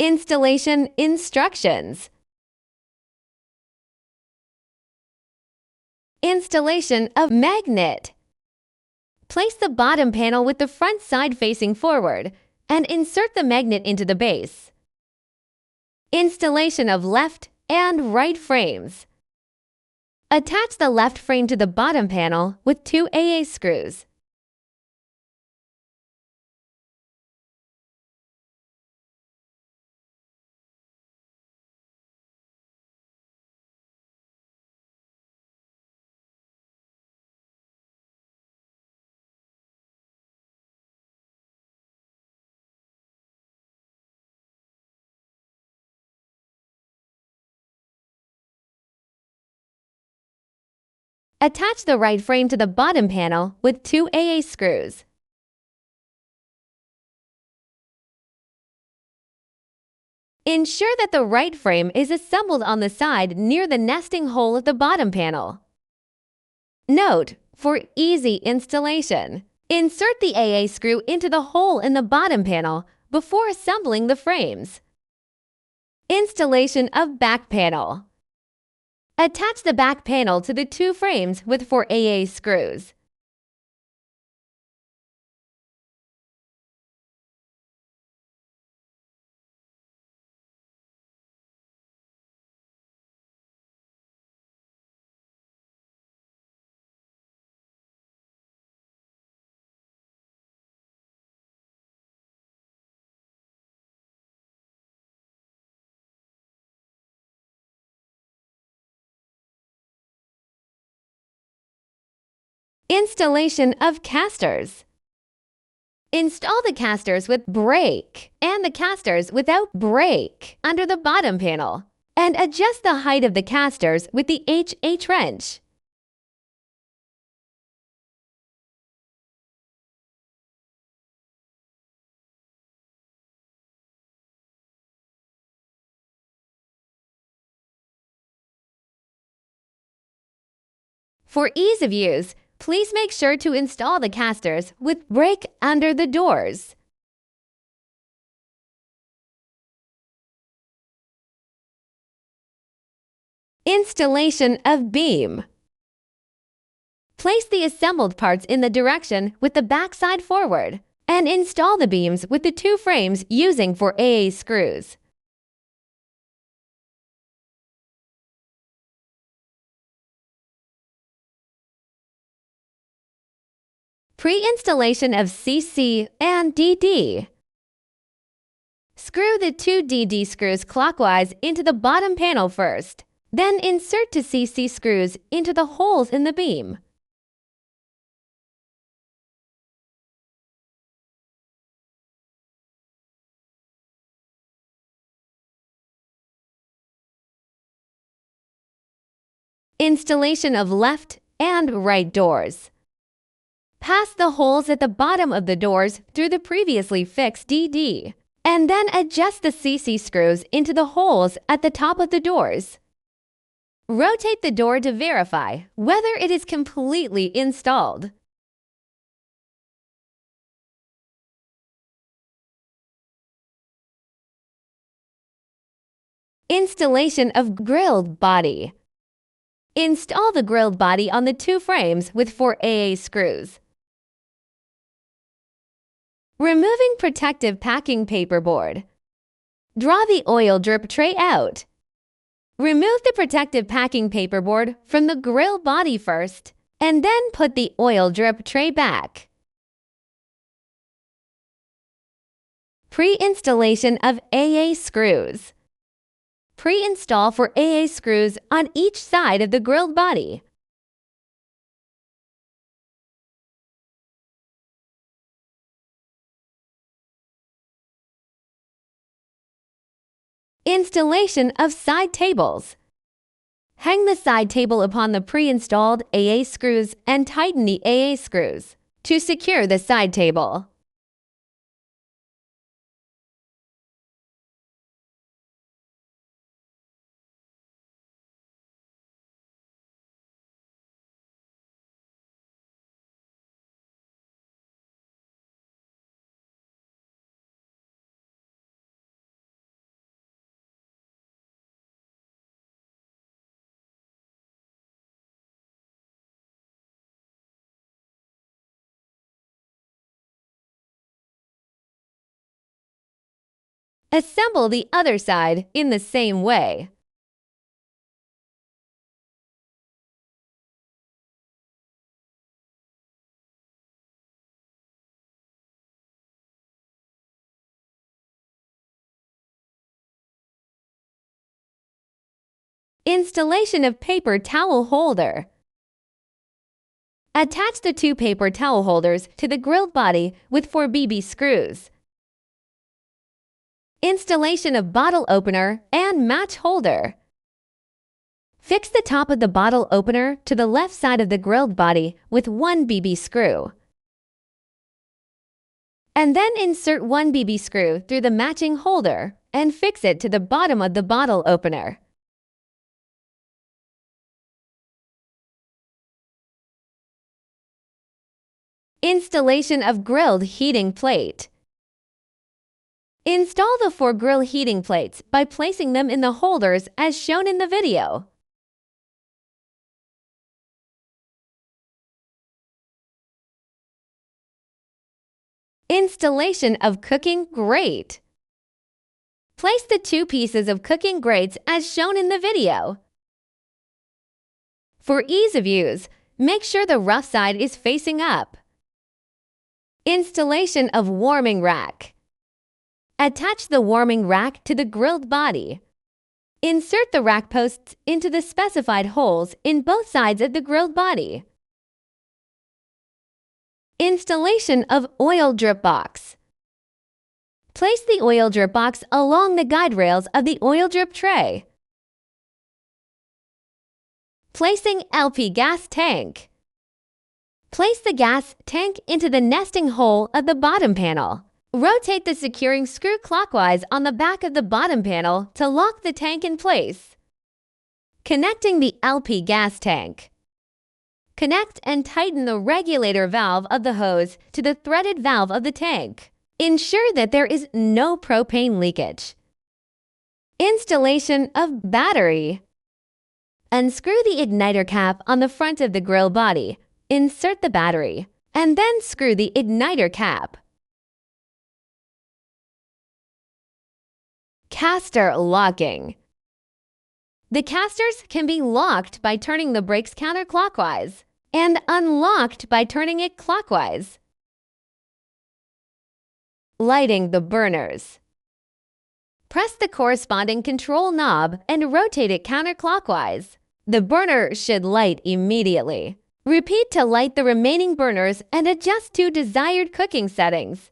Installation instructions. Installation of magnet. Place the bottom panel with the front side facing forward and insert the magnet into the base. Installation of left and right frames. Attach the left frame to the bottom panel with 2 AA screws. Attach the right frame to the bottom panel with 2 AA screws. Ensure that the right frame is assembled on the side near the nesting hole of the bottom panel. Note: for easy installation, insert the AA screw into the hole in the bottom panel before assembling the frames. Installation of back panel. Attach the back panel to the 2 frames with 4 AA screws. Installation of casters. Install the casters with brake and the casters without brake under the bottom panel, and adjust the height of the casters with the HH wrench. For ease of use, please make sure to install the casters with brake under the doors. Installation of beam. Place the assembled parts in the direction with the backside forward and install the beams with the 2 frames using 4 AA screws. Pre-installation of CC and DD. Screw the 2 DD screws clockwise into the bottom panel first, then insert 2 CC screws into the holes in the beam. Installation of left and right doors. Pass the holes at the bottom of the doors through the previously fixed DD, and then adjust the CC screws into the holes at the top of the doors. Rotate the door to verify whether it is completely installed. Installation of grilled body. Install the grilled body on the 2 frames with 4 AA screws. Removing protective packing paperboard. Draw the oil drip tray out. Remove the protective packing paperboard from the grill body first, and then put the oil drip tray back. Pre-installation of AA screws. Pre-install 4 AA screws on each side of the grilled body. Installation of side tables. Hang the side table upon the pre-installed AA screws and tighten the AA screws to secure the side table. Assemble the other side in the same way. Installation of paper towel holder. Attach the 2 paper towel holders to the grilled body with 4 BB screws. Installation of bottle opener and match holder. Fix the top of the bottle opener to the left side of the grilled body with 1 BB screw. And then insert 1 BB screw through the matching holder and fix it to the bottom of the bottle opener. Installation of grilled heating plate. Install the 4 grill heating plates by placing them in the holders as shown in the video. Installation of cooking grate. Place the 2 pieces of cooking grates as shown in the video. For ease of use, make sure the rough side is facing up. Installation of warming rack. Attach the warming rack to the grilled body. Insert the rack posts into the specified holes in both sides of the grilled body. Installation of oil drip box. Place the oil drip box along the guide rails of the oil drip tray. Placing LP gas tank. Place the gas tank into the nesting hole of the bottom panel. Rotate the securing screw clockwise on the back of the bottom panel to lock the tank in place. Connecting the LP gas tank. Connect and tighten the regulator valve of the hose to the threaded valve of the tank. Ensure that there is no propane leakage. Installation of battery. Unscrew the igniter cap on the front of the grill body. Insert the battery, and then screw the igniter cap. Caster locking. The casters can be locked by turning the brakes counterclockwise and unlocked by turning it clockwise. Lighting the burners. Press the corresponding control knob and rotate it counterclockwise. The burner should light immediately. Repeat to light the remaining burners and adjust to desired cooking settings.